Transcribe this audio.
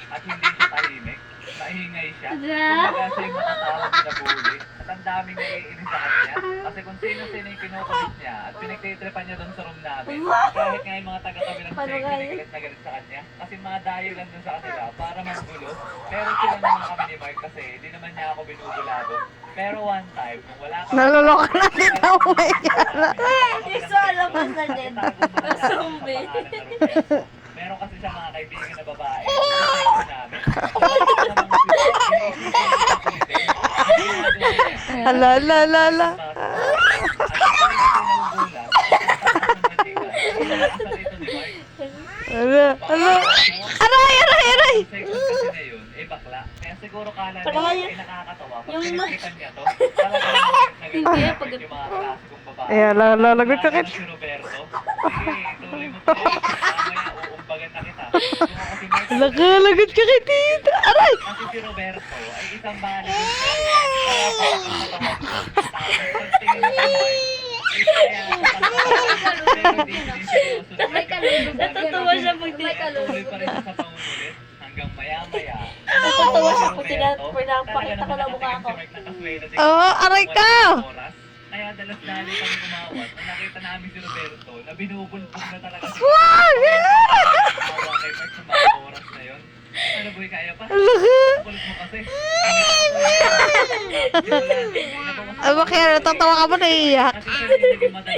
at hindi siya tahimik. Naingay siya. Kumbaga siya yung matatawag na bully. At ang daming naiinis sa kanya. Kasi kung sino-sino yung kinukulit niya at pinagtitripan niya doon sa room namin. Kahit nga yung mga taga-kabilang siya yung pinigilit na galit sa kanya. Kasi mga dayo lang doon sa kanila para manggulo. Pero sila naman kami ni Mark kasi hindi naman niya ako binubulado. Pero one time, kung wala kami... Naloloka na dito. Oh my God. Hindi so alam mo sa din. Zombie. Meron kasi siya mga kaibigan na babae. Sa namin. Ala, ala, ala, ala. Ala, ala. Aray, aray, aray. Bakla. Kaya siguro kala Pero niya ngayon- ay nakakatawa. Pag yung- pinipitan niya to, talagang Hindi, nag-effort yung mga klase kong babae. Ay, ala, ala, lagot ka Lalo kit. si Roberto. Sige, tuloy mo to. Mamaya uumbagan na kita. Kung ako si Mark, Lagot ka kit dito. Aray. kasi si Roberto ay isang manager. Kaya po ako natawan ko. Tapos pagtingin mo kay Mark, is kaya pero hindi seryoso na May kalulog. Natutuwa siya pag Tuloy pa rin siya sa pangulit hanggang maya-maya. Natutuwa siya pag Roberto, pinapakita ko talaga na mukha naman ko. si Mark nakaswela din. Oo, aray ka. Oras. Kaya dalas-dali kami umawat. Nung nakita namin si Roberto, na binubulbog na talaga si Wag! Awa kay Mark sa mga oras na yun. Ano boy, kaya pa? Kulit mo kasi. Ay, bakit? Natatawa ka ba naiiyak? Kasi siya yung naging madalas